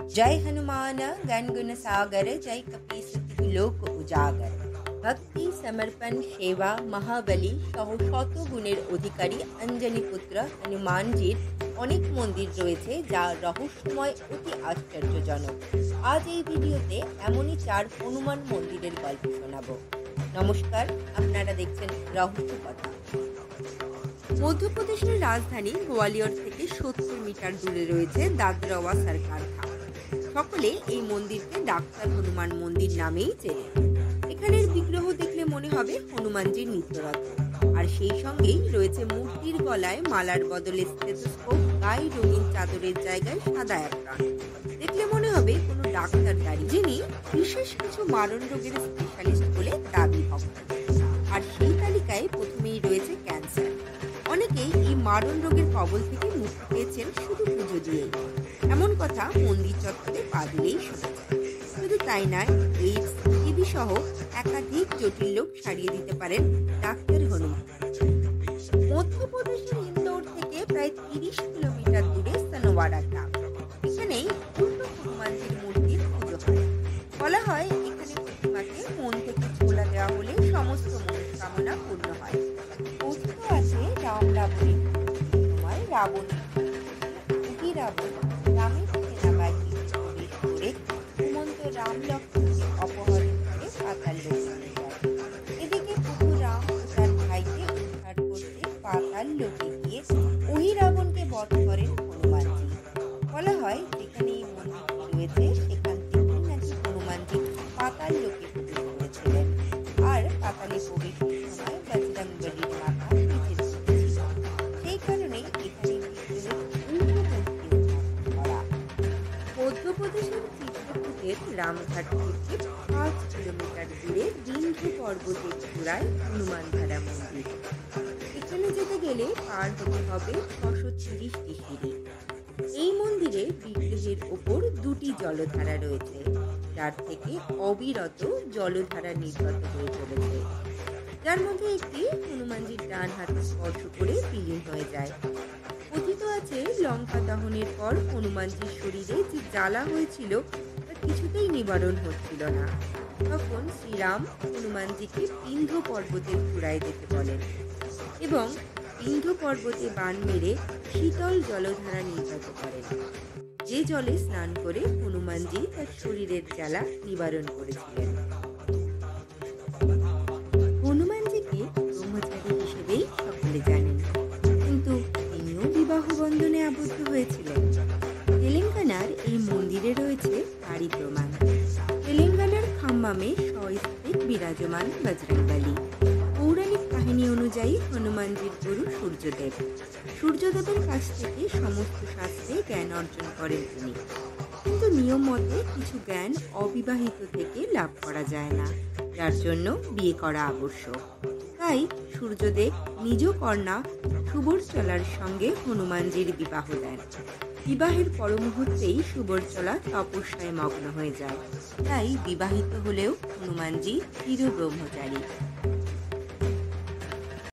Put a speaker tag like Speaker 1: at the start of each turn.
Speaker 1: जय हनुमान ज्ञान गुण सागर, जय कपीस तिहु लोक उजागर। भक्ति समर्पण सेवा महाबली सह शत गुणের অধিকারী অঞ্জনী পুত্র হনুমানজির অনেক মন্দির রয়েছে যা রহস্যময় অতি আশ্চর্যজনক। আজ এই ভিডিওতে এমনই 4 হনুমান মন্দিরের গল্প শোনাবো। নমস্কার, আপনারা দেখছেন রহস্য কথা। মধ্যপ্রদেশের রাজধানী গোয়ালিয়র থেকে 70 মিটার দূরে রয়েছে দাদরাওয়া সরকার ধাম। সকলে এই মন্দিরকে ডাক্তার হনুমান মন্দির নামেই চেনে। এখানের বিগ্রহ দেখলে মনে হবে হনুমানজির নিত্যরত, আর সেই সঙ্গেই রয়েছে মূর্তির গলায় মালার বদলে স্টেথোস্কোপ, গায়ে রঙিন চাদরের জায়গায় সাদা এক প্রাণ। দেখলে মনে হবে কোনো ডাক্তার দাঁড়িয়ে, যিনি বিশেষ কিছু মারণ রোগের স্পেশালিস্ট বলে দাবি ভক্ত। আর সেই তালিকায় প্রথমেই রয়েছে ক্যান্সার। অনেকেই এই মারণ রোগের কবল থেকে মুক্তি পেয়েছেন শুধু পুজো দিয়েই। এমন কথা মন্দির চত্বরে পা দিলেই শোনা যায়। শুধু তাই নয়, এইডস, টিবি সহ একাধিক জটিল রোগ সারিয়ে দিতে পারেন ডাক্তার হনুমান। মধ্যপ্রদেশের ইন্দোর থেকে প্রায় 30 কিলোমিটার দূরে সনোয়ারা গ্রাম। এখানেই পূর্ণ হনুমানজির মূর্তির পুজো হয়। বলা হয় এখানে প্রতিমাকে মন থেকে ছোলা দেওয়া হলে সমস্ত মনস্কামনা পূর্ণ হয়। কথিত আছে রাম রাবণের সময় রাবণ রামের সেনাবাহিনী প্রবেশ করে ঘুমন্ত রাম লক্ষ্মণকে অপহরণ করে পাতাল লোকে নিয়ে যায়। এদিকে প্রভু রাম ও তার ভাইকে উদ্ধার করতে পাতাল লোকে গিয়ে ওই রাবণকে বধ করেন হনুমানজি। বলা হয় যেখানে এই মন্দিরটি রয়েছে সেখান থেকেই নাকি হনুমানজি পাতাল লোকে প্রবেশ করেছিলেন। আর পাতালে প্রবেশের সময় বজরংবলীর মাথা নিচে ছিল। সেই কারণেই এখানে মধ্যপ্রদেশের চিত্রকূটের রামঘাট থেকে 5 কিলোমিটার দূরে বিন্ধ্য পর্বতের চূড়ায় হনুমানধারা মন্দির। এখানে যেতে গেলে পার হতে হবে 630টি সিঁড়ি। এই মন্দিরে বিগ্রহের ওপর 2টি জলধারা রয়েছে, যার থেকে অবিরত জলধারা নির্গত হয়ে চলেছে, যার মধ্যে একটি হনুমানজির ডান হাতে স্পর্শ করে বিলীন হয়ে যায়। কথিত আছে লঙ্কা দহনের পর হনুমানজির শরীরে যে জ্বালা হয়েছিল তা কিছুতেই নিবারণ হচ্ছিল না। তখন শ্রীরাম হনুমানজিকে বিন্ধ্য পর্বতের চূড়ায় যেতে বলেন এবং বিন্ধ্য পর্বতে বাণ মেরে শীতল জলধারা নির্গত করেন, যে জলে স্নান করে হনুমানজি তার শরীরের জ্বালা নিবারণ করেছিলেন। হনুমানজিকে ব্রহ্মচারী হিসেবেই সকলে জানেন, কিন্তু তিনিও বিবাহ বন্ধনে আবদ্ধ হয়েছিলেন। তেলেঙ্গানার এই মন্দিরে রয়েছে তারই প্রমাণ। তেলেঙ্গানার খাম্মামে সস্ত্রীক বিরাজমান বজরংবলী। পৌরাণিক কাহিনী অনুযায়ী হনুমানজির গুরু সূর্যদেব। সূর্যদেবের কাছ থেকে সমস্ত শাস্ত্রে জ্ঞান অর্জন করেন তিনি, কিন্তু নিয়ম মতে কিছু জ্ঞান অবিবাহিত থেকে লাভ করা যায় না, যার জন্য বিয়ে করা আবশ্যক। তাই সূর্যদেব নিজ কন্যা সুবর্চলার সঙ্গে হনুমানজির বিবাহ দেন। বিবাহের পর মুহূর্তেই সুবর্চলা তপস্যায় মগ্ন হয়ে যায়। তাই বিবাহিত হলেও হনুমানজি চির ব্রহ্মচারী।